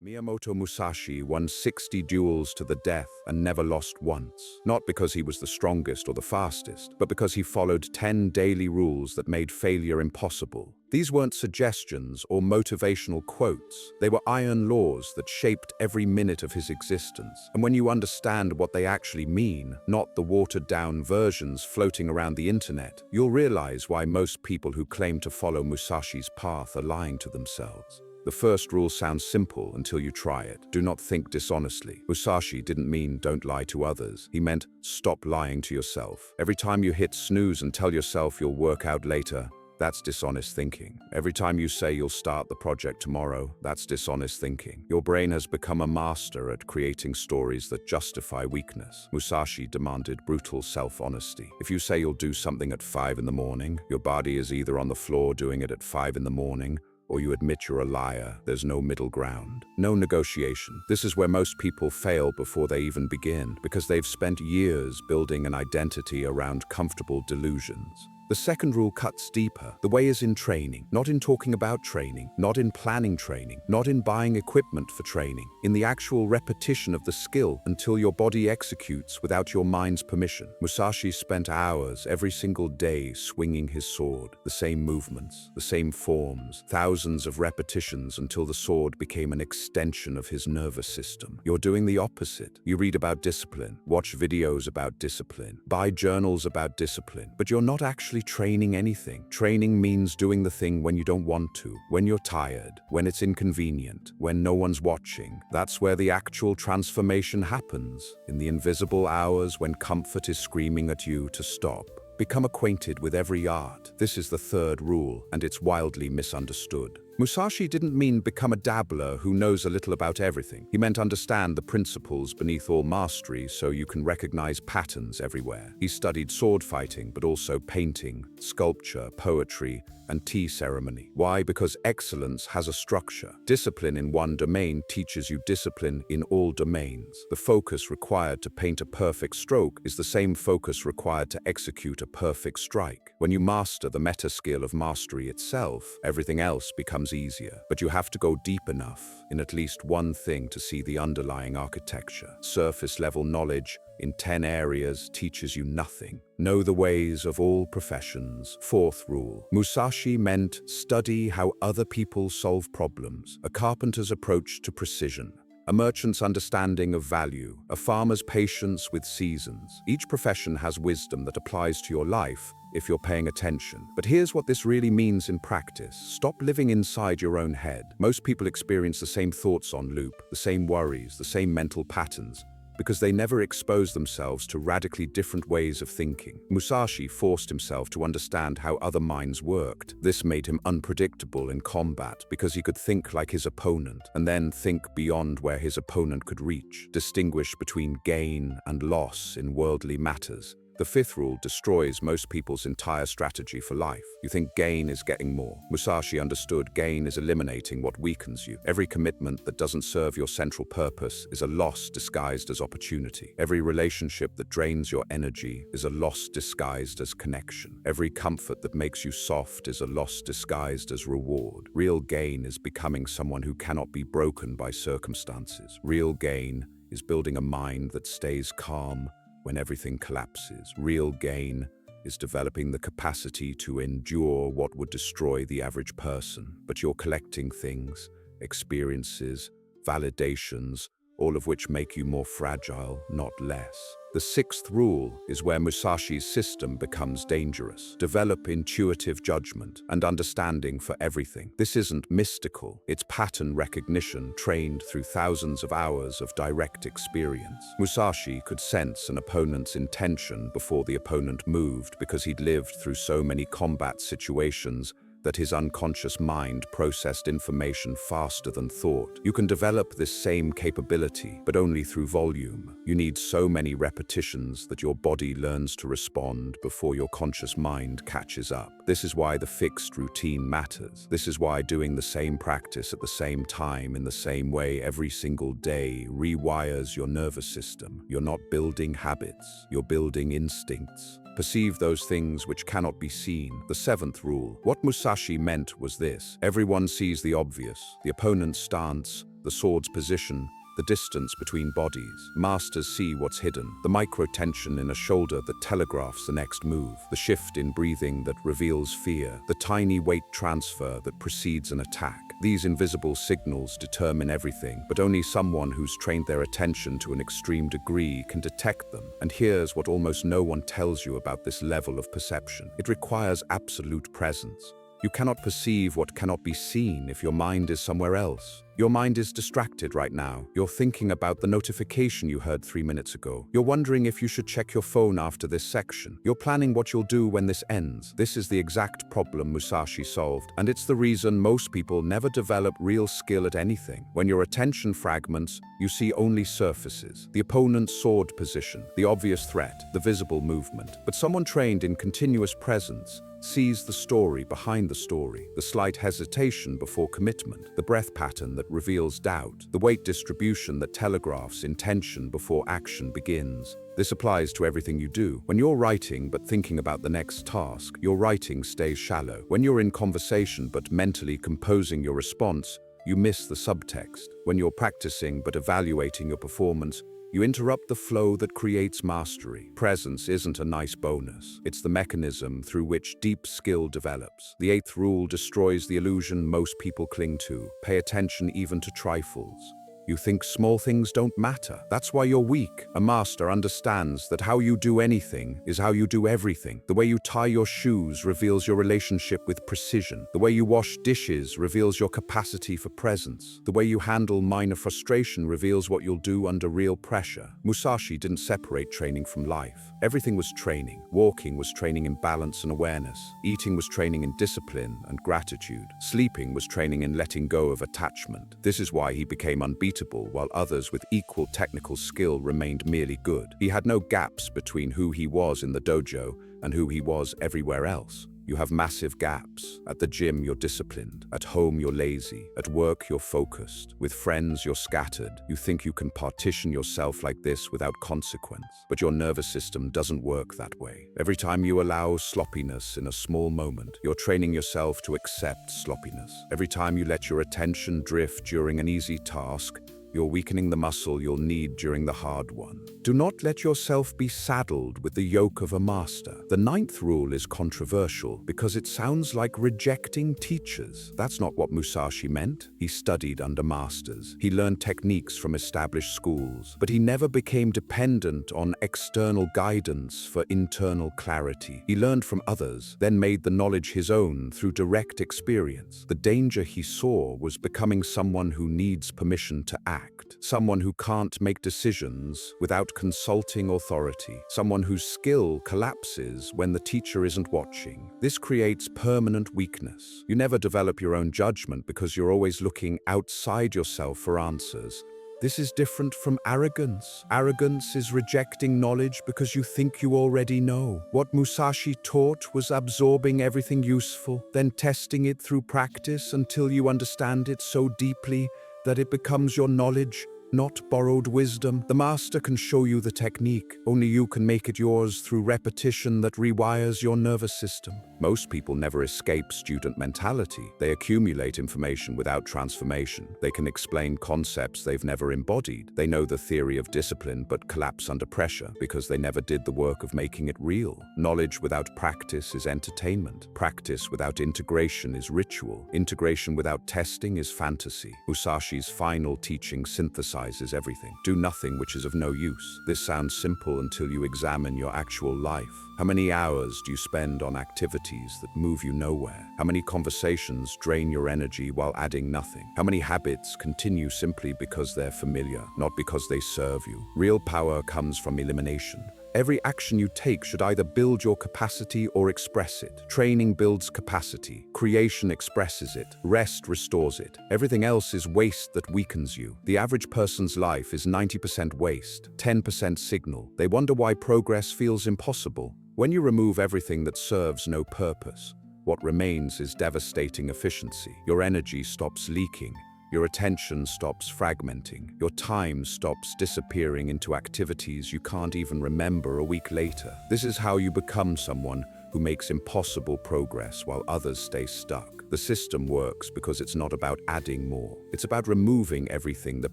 Miyamoto Musashi won 60 duels to the death and never lost once. Not because he was the strongest or the fastest, but because he followed 10 daily rules that made failure impossible. These weren't suggestions or motivational quotes. They were iron laws that shaped every minute of his existence. And when you understand what they actually mean, not the watered-down versions floating around the internet, you'll realize why most people who claim to follow Musashi's path are lying to themselves. The first rule sounds simple until you try it. Do not think dishonestly. Musashi didn't mean don't lie to others. He meant stop lying to yourself. Every time you hit snooze and tell yourself you'll work out later, that's dishonest thinking. Every time you say you'll start the project tomorrow, that's dishonest thinking. Your brain has become a master at creating stories that justify weakness. Musashi demanded brutal self-honesty. If you say you'll do something at 5 in the morning, your body is either on the floor doing it at 5 in the morning, or you admit you're a liar. There's no middle ground. No negotiation. This is where most people fail before they even begin, because they've spent years building an identity around comfortable delusions. The second rule cuts deeper. The way is in training, not in talking about training, not in planning training, not in buying equipment for training, in the actual repetition of the skill until your body executes without your mind's permission. Musashi spent hours every single day swinging his sword, the same movements, the same forms, thousands of repetitions until the sword became an extension of his nervous system. You're doing the opposite. You read about discipline, watch videos about discipline, buy journals about discipline, but you're not actually training anything. Training means doing the thing when you don't want to, when you're tired, when it's inconvenient, when no one's watching. That's where the actual transformation happens, in the invisible hours when comfort is screaming at you to stop. Become acquainted with every art. This is the third rule, and it's wildly misunderstood. Musashi didn't mean become a dabbler who knows a little about everything. He meant understand the principles beneath all mastery so you can recognize patterns everywhere. He studied sword fighting, but also painting, sculpture, poetry, and tea ceremony. Why? Because excellence has a structure. Discipline in one domain teaches you discipline in all domains. The focus required to paint a perfect stroke is the same focus required to execute a perfect strike. When you master the meta skill of mastery itself, everything else becomes easier. But you have to go deep enough in at least one thing to see the underlying architecture. Surface-level knowledge in 10 areas teaches you nothing. Know the ways of all professions. Fourth rule. Musashi meant study how other people solve problems, a carpenter's approach to precision, a merchant's understanding of value, a farmer's patience with seasons. Each profession has wisdom that applies to your life if you're paying attention. But here's what this really means in practice. Stop living inside your own head. Most people experience the same thoughts on loop, the same worries, the same mental patterns, because they never expose themselves to radically different ways of thinking. Musashi forced himself to understand how other minds worked. This made him unpredictable in combat because he could think like his opponent and then think beyond where his opponent could reach, distinguish between gain and loss in worldly matters. The fifth rule destroys most people's entire strategy for life. You think gain is getting more. Musashi understood gain is eliminating what weakens you. Every commitment that doesn't serve your central purpose is a loss disguised as opportunity. Every relationship that drains your energy is a loss disguised as connection. Every comfort that makes you soft is a loss disguised as reward. Real gain is becoming someone who cannot be broken by circumstances. Real gain is building a mind that stays calm when everything collapses. Real gain is developing the capacity to endure what would destroy the average person. But you're collecting things, experiences, validations, all of which make you more fragile, not less. The sixth rule is where Musashi's system becomes dangerous. Develop intuitive judgment and understanding for everything. This isn't mystical. It's pattern recognition trained through thousands of hours of direct experience. Musashi could sense an opponent's intention before the opponent moved because he'd lived through so many combat situations that his unconscious mind processed information faster than thought. You can develop this same capability, but only through volume. You need so many repetitions that your body learns to respond before your conscious mind catches up. This is why the fixed routine matters. This is why doing the same practice at the same time in the same way every single day rewires your nervous system. You're not building habits, you're building instincts. Perceive those things which cannot be seen. The seventh rule. What Musashi meant was this. Everyone sees the obvious, the opponent's stance, the sword's position, the distance between bodies. Masters see what's hidden, the micro-tension in a shoulder that telegraphs the next move, the shift in breathing that reveals fear, the tiny weight transfer that precedes an attack. These invisible signals determine everything, but only someone who's trained their attention to an extreme degree can detect them. And here's what almost no one tells you about this level of perception. It requires absolute presence. You cannot perceive what cannot be seen if your mind is somewhere else. Your mind is distracted right now. You're thinking about the notification you heard 3 minutes ago. You're wondering if you should check your phone after this section. You're planning what you'll do when this ends. This is the exact problem Musashi solved, and it's the reason most people never develop real skill at anything. When your attention fragments, you see only surfaces, the opponent's sword position, the obvious threat, the visible movement. But someone trained in continuous presence sees the story behind the story, the slight hesitation before commitment, the breath pattern that reveals doubt, the weight distribution that telegraphs intention before action begins. This applies to everything you do. When you're writing but thinking about the next task, your writing stays shallow. When you're in conversation but mentally composing your response, you miss the subtext. When you're practicing but evaluating your performance, you interrupt the flow that creates mastery. Presence isn't a nice bonus. It's the mechanism through which deep skill develops. The 8th rule destroys the illusion most people cling to. Pay attention even to trifles. You think small things don't matter. That's why you're weak. A master understands that how you do anything is how you do everything. The way you tie your shoes reveals your relationship with precision. The way you wash dishes reveals your capacity for presence. The way you handle minor frustration reveals what you'll do under real pressure. Musashi didn't separate training from life. Everything was training. Walking was training in balance and awareness. Eating was training in discipline and gratitude. Sleeping was training in letting go of attachment. This is why he became unbeatable, while others with equal technical skill remained merely good. He had no gaps between who he was in the dojo and who he was everywhere else. You have massive gaps. At the gym, you're disciplined. At home, you're lazy. At work, you're focused. With friends, you're scattered. You think you can partition yourself like this without consequence. But your nervous system doesn't work that way. Every time you allow sloppiness in a small moment, you're training yourself to accept sloppiness. Every time you let your attention drift during an easy task, you're weakening the muscle you'll need during the hard one. Do not let yourself be saddled with the yoke of a master. The 9th rule is controversial because it sounds like rejecting teachers. That's not what Musashi meant. He studied under masters. He learned techniques from established schools, but he never became dependent on external guidance for internal clarity. He learned from others, then made the knowledge his own through direct experience. The danger he saw was becoming someone who needs permission to act. Someone who can't make decisions without consulting authority. Someone whose skill collapses when the teacher isn't watching. This creates permanent weakness. You never develop your own judgment because you're always looking outside yourself for answers. This is different from arrogance. Arrogance is rejecting knowledge because you think you already know. What Musashi taught was absorbing everything useful, then testing it through practice until you understand it so deeply that it becomes your knowledge, not borrowed wisdom. The master can show you the technique. Only you can make it yours through repetition that rewires your nervous system. Most people never escape student mentality. They accumulate information without transformation. They can explain concepts they've never embodied. They know the theory of discipline but collapse under pressure because they never did the work of making it real. Knowledge without practice is entertainment. Practice without integration is ritual. Integration without testing is fantasy. Musashi's final teaching synthesizes everything. Do nothing which is of no use. This sounds simple until you examine your actual life. How many hours do you spend on activities that move you nowhere? How many conversations drain your energy while adding nothing? How many habits continue simply because they're familiar, not because they serve you? Real power comes from elimination. Every action you take should either build your capacity or express it. Training builds capacity. Creation expresses it. Rest restores it. Everything else is waste that weakens you. The average person's life is 90% waste, 10% signal. They wonder why progress feels impossible. When you remove everything that serves no purpose, what remains is devastating efficiency. Your energy stops leaking. Your attention stops fragmenting. Your time stops disappearing into activities you can't even remember a week later. This is how you become someone who makes impossible progress while others stay stuck. The system works because it's not about adding more. It's about removing everything that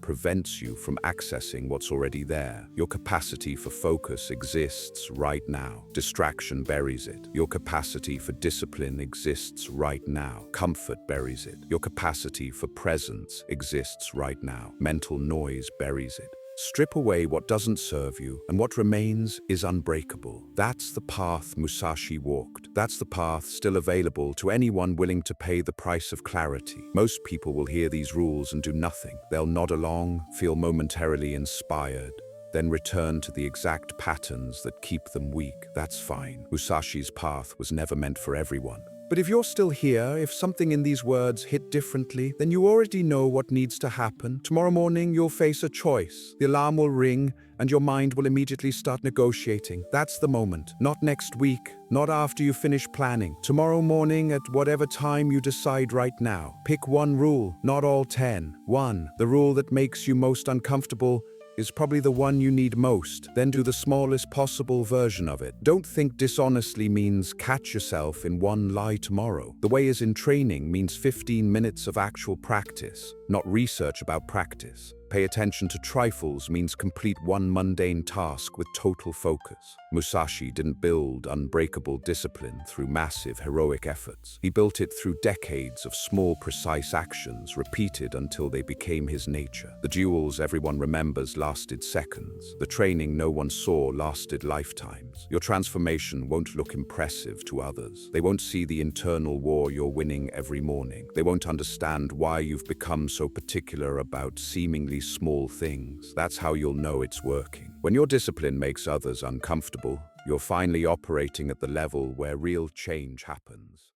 prevents you from accessing what's already there. Your capacity for focus exists right now. Distraction buries it. Your capacity for discipline exists right now. Comfort buries it. Your capacity for presence exists right now. Mental noise buries it. Strip away what doesn't serve you, and what remains is unbreakable. That's the path Musashi walked. That's the path still available to anyone willing to pay the price of clarity. Most people will hear these rules and do nothing. They'll nod along, feel momentarily inspired, then return to the exact patterns that keep them weak. That's fine. Musashi's path was never meant for everyone. But if you're still here, if something in these words hit differently, then you already know what needs to happen. Tomorrow morning, you'll face a choice. The alarm will ring, and your mind will immediately start negotiating. That's the moment. Not next week, not after you finish planning. Tomorrow morning, at whatever time you decide right now. Pick one rule, not all 10. One, the rule that makes you most uncomfortable is probably the one you need most. Then do the smallest possible version of it. Don't think dishonestly means catch yourself in one lie tomorrow. The way is in training means 15 minutes of actual practice, not research about practice. Pay attention to trifles means complete one mundane task with total focus. Musashi didn't build unbreakable discipline through massive heroic efforts. He built it through decades of small, precise actions repeated until they became his nature. The duels everyone remembers lasted seconds. The training no one saw lasted lifetimes. Your transformation won't look impressive to others. They won't see the internal war you're winning every morning. They won't understand why you've become so particular about seemingly small things. That's how you'll know it's working. When your discipline makes others uncomfortable, you're finally operating at the level where real change happens.